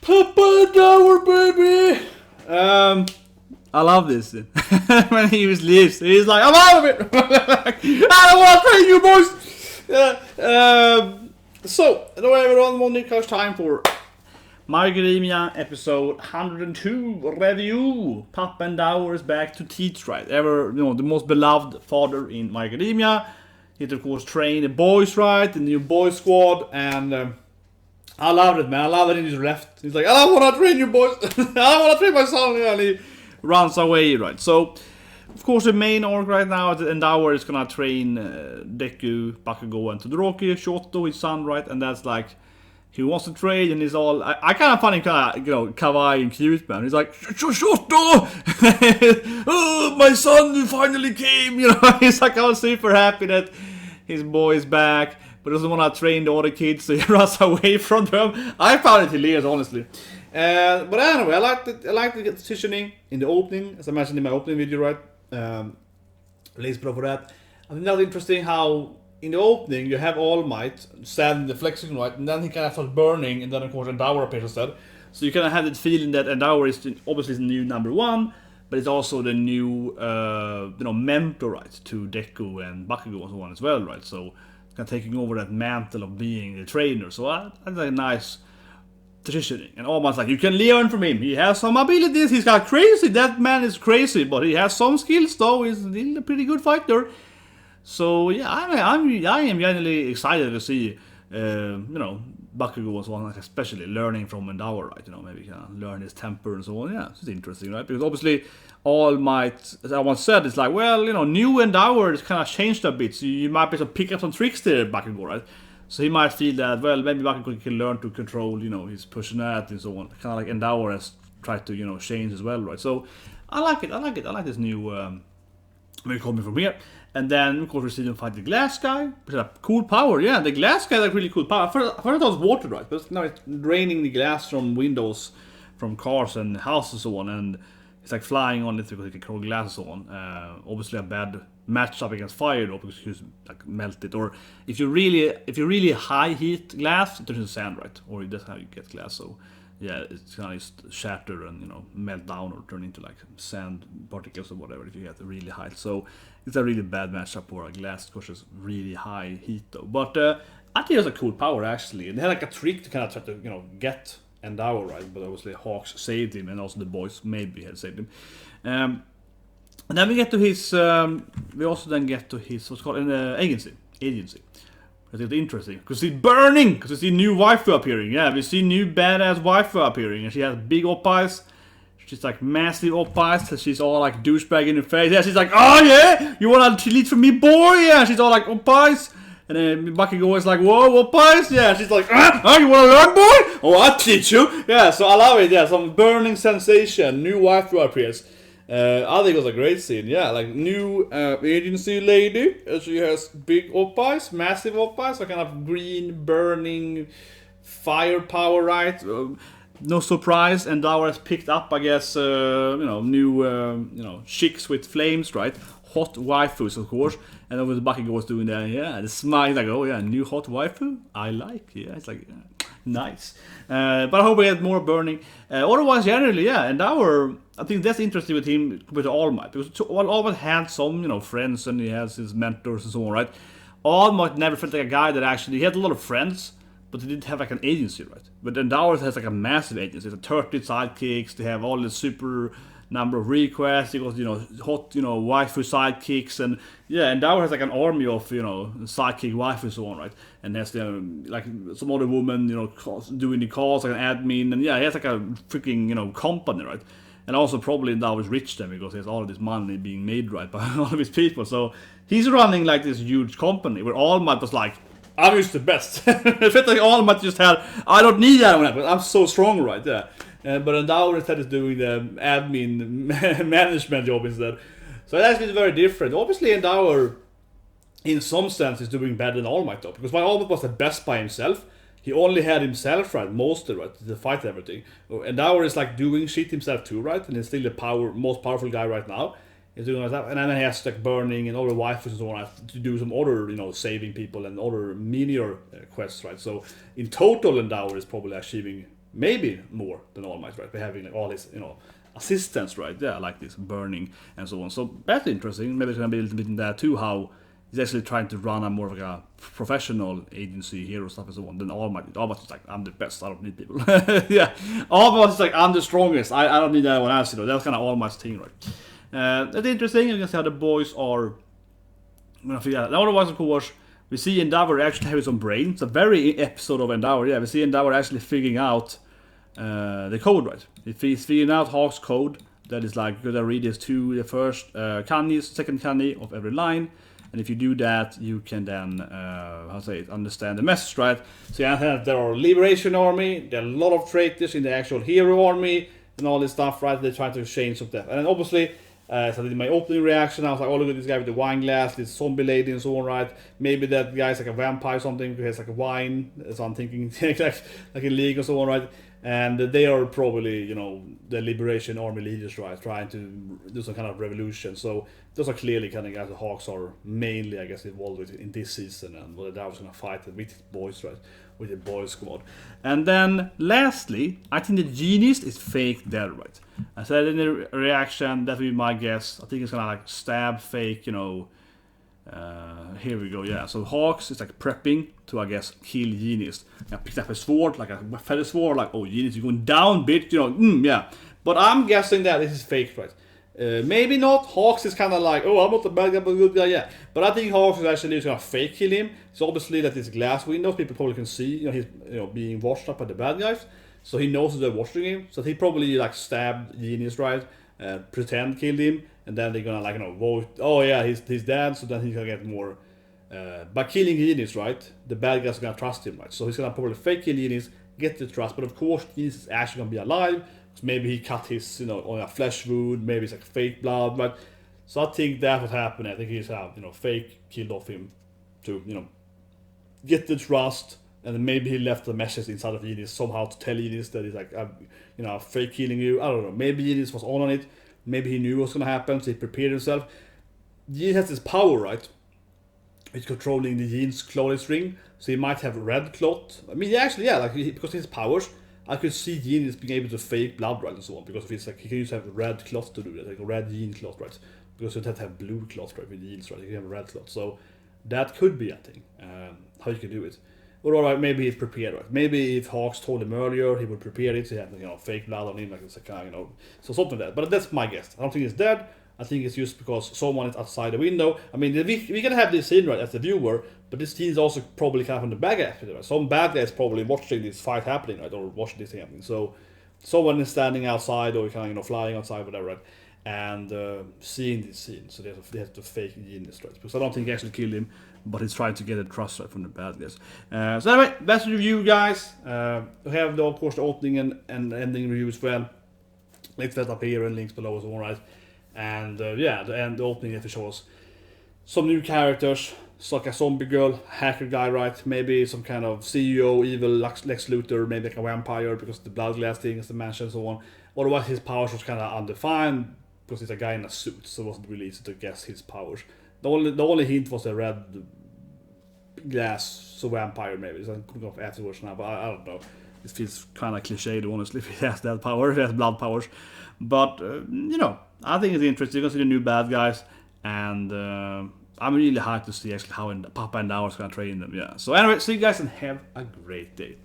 Papa Dower, baby! I love this. When he leaves, he's like, I'm out of it! I don't want to train you boys! So, då är vi då Monica's time for My Academia episode 102 review. Papa and Dower is back to teach, right? The most beloved father in My Academia. He of course trained the boys, right? The new boy squad, and I loved it, man. I love it. He just left. He's like, I don't want to train you boys. I don't want to train my son. And he runs away, right? So, of course, the main arc right now is that Endower is gonna train Deku, Bakugo, and Todoroki, Shoto, his son, right? And that's like, he wants to trade, and he's all. I kind of find him kind of, kawaii and cute, man. He's like, Shoto! Oh, my son finally came! He's like, all super happy that his boy is back, but doesn't want to train the other kids, so he runs away from them. I found it hilarious, honestly. But anyway, I like the positioning in the opening, as I mentioned in my opening video, right? Release pro for that. I think that's interesting how in the opening you have All Might standing the flexing, right? And then he kind of starts burning, and then of course Endower appears instead. So you kind of have the feeling that Endower is obviously the new number one, but it's also the new mentor, right, to Deku and Bakugo and so on as well, right? So kind of taking over that mantle of being the trainer. So that's a nice positioning, and almost like you can learn from him. He has some abilities. He's got crazy. That man is crazy, but he has some skills though. He's still a pretty good fighter. So yeah, I am genuinely excited to see Bakugo and so on, like especially learning from Endower, right? Maybe he can learn his temper and so on. Yeah, it's interesting, right? Because obviously All Might, as I once said, it's like, well, new Endower is kind of changed a bit. So you might be able to pick up some tricks there, Bakugo, right? So he might feel that, well, maybe Bakugo can learn to control, his personality and so on. Kind of like Endower has tried to, change as well, right? So I like it. I like this new where you're coming from here. And then, of course, we see them fight the glass guy, which is a cool power. Yeah, the glass guy has really cool power. I thought it was water, right? But now it's draining the glass from windows, from cars and houses and so on. And it's like flying on it because it can control glass and so on. Obviously a bad matchup against fire though, because you like melt it. Or if you really high heat glass, it turns into sand, right? Or that's how you get glass. So yeah, it's gonna just shatter and melt down or turn into like sand particles or whatever if you get really high. So it's a really bad matchup for a glass because it's really high heat though. But I think it's a cool power actually. And they had like a trick to kind of try to get Endower, right? But obviously Hawks saved him, and also the boys maybe had saved him. And then we get to his. We also then get to his what's called an agency. It's interesting because it's burning. Because we see new waifu appearing. Yeah, we see new badass waifu appearing, and she has big op eyes. She's like massive op eyes. She's all like douchebag in the face. Yeah, she's like, oh yeah, you wanna lead from me, boy? Yeah, she's all like op eyes. And then Bakugo is like, whoa, op eyes? Yeah, she's like, you wanna learn, boy? Oh, I'll teach you. Yeah, so I love it. Yeah, some burning sensation. New waifu appears. I think it was a great scene, yeah, like new agency lady, she has big op eyes, massive op eyes, so kind of green, burning, firepower, right? No surprise, and Dower has picked up, I guess, new, chicks with flames, right? Hot waifus, of course, and over the Bakugo was doing that, yeah, the smile, like, oh yeah, new hot waifu, I like, yeah, it's like, nice. But I hope we get more burning. Otherwise, generally, yeah, and I think that's interesting with him compared to All Might, because All Might had some, friends, and he has his mentors and so on, right? All Might never felt like a guy that actually, he had a lot of friends, but he didn't have like an agency, right? But Endower has like a massive agency, it's 30 sidekicks, they have all the super number of requests, he got, hot, waifu sidekicks, and yeah, Endower has like an army of, sidekick waifu and so on, right? And has like some other woman, doing the calls, like an admin, and yeah, he has like a freaking, company, right? And also probably Endower is rich then because he has all of this money being made, right, by all of his people. So he's running like this huge company where All Might was like, I'm just the best. It felt like All Might just had, I don't need that, but I'm so strong, right? Yeah. But Endower instead is doing the admin management job instead. So that's very different. Obviously Endower, in some sense, is doing better than All Might though. Because while All Might was the best by himself, he only had himself, right, mostly, right, to fight everything. Endower is like doing shit himself too, right? And he's still the most powerful guy right now. He's doing like that. And then he has like burning and all the waifus and so on to do some other, saving people and other menial quests, right? So in total, Endower is probably achieving maybe more than All Might, right? By having like all his, assistants, right? Yeah, like this burning and so on. So that's interesting. Maybe it's gonna be a little bit in that too, how he's actually trying to run a more of like a professional agency, hero stuff and so on. Then All Might is like, I'm the best, I don't need people. Yeah, All Might is like, I'm the strongest, I don't need anyone else, That's kind of All Might's thing, right? That's interesting. You can see how the boys are gonna figure out. Otherwise, of course, we see Endeavor actually have his own brain. It's a very episode of Endeavor. Yeah, we see Endeavor actually figuring out the code, right? He's figuring out Hawk's code. That is like, you're gonna read this to the first kanji, second kanji of every line. And if you do that, you can then, understand the message, right? So you have there are Liberation Army, there are a lot of traitors in the actual hero army, and all this stuff, right? They try to change some stuff. And then obviously, so I did my opening reaction, I was like, oh, look at this guy with the wine glass, this zombie lady and so on, right? Maybe that guy's like a vampire or something, who has like a wine, so I'm thinking like a league or so on, right? And they are probably, the Liberation Army leaders, right? Trying to do some kind of revolution. So those are clearly kind of guys the Hawks are mainly, I guess, involved with in this season, and that was going to fight with his boys, right? With the boys squad. And then lastly, I think the Jeanist is fake dead, right? I said in the reaction, that would be my guess. I think it's gonna like stab fake, here we go, yeah. So Hawks is like prepping to, I guess, kill Jeanist. I picked up a sword, like a feather sword, like, oh, Jeanist, you're going down, bitch, yeah. But I'm guessing that this is fake, right? Maybe not. Hawks is kind of like, oh, I'm not the bad guy, but good guy, yeah. But I think Hawks is actually gonna fake kill him. So obviously that these glass windows, people probably can see, he's being watched up by the bad guys. So he knows that they're watching him. So he probably like stabbed Jeanist, right? Pretend killed him, and then they're gonna like vote. Oh yeah, he's dead. So then he's gonna get more. By killing Jeanist, right? The bad guys are gonna trust him, right? So he's gonna probably fake kill Jeanist, get the trust. But of course, Jeanist is actually gonna be alive. So maybe he cut his, on a flesh wound. Maybe it's like fake blood, right? So I think that's what happened. I think he's fake killed off him to get the trust. And then maybe he left a message inside of Jeanist somehow to tell Jeanist that he's like, I'm fake killing you. I don't know. Maybe Jeanist was on it. Maybe he knew what was going to happen, so he prepared himself. Jeanist has this power, right? He's controlling the Jean's clothes ring, so he might have red cloth. I mean, actually, yeah, because of his powers, I could see Jeanist being able to fake blood, right, and so on. Because of his, he can use have red cloth to do that, like a red Jean cloth, right? Because you have to have blue cloth, right, with Jeans, right? You can have a red cloth. So that could be a thing, how you can do it. Or alright, maybe he's prepared, right? Maybe if Hawks told him earlier, he would prepare it. So he had, fake blood on him, like it's a kind, so something like that. But that's my guess. I don't think he's dead. I think it's just because someone is outside the window. I mean, we can have this scene, right, as the viewer, but this scene is also probably kind of from the bad guy, right? Some bad guy is probably watching this fight happening, right, or watching this thing happening. So someone is standing outside, or kind of, flying outside, whatever, right, and seeing this scene. So they have to fake Jeanist, right? Because I don't think he actually killed him, but he's trying to get a trust right from the bad guys. So anyway, that's the review, guys. We have, of course, the opening and ending review as well. Links that up here and links below as well, right? And yeah, the opening if it shows some new characters. It's like a zombie girl, hacker guy, right? Maybe some kind of CEO, evil Lex Luthor, maybe like a vampire because the blood glass thing is the mansion and so on. Otherwise, his powers was kind of undefined because he's a guy in a suit, so it wasn't really easy to guess his powers. The only hint was the red glass, so vampire maybe. So I'm coming off afterwards now, but I don't know. It feels kind of cliched, honestly, if he has that power, if he has blood powers. But, I think it's interesting. You can see the new bad guys, and I'm really hyped to see actually how Papa and Dower is going to train them. Yeah. So anyway, see you guys and have a great day.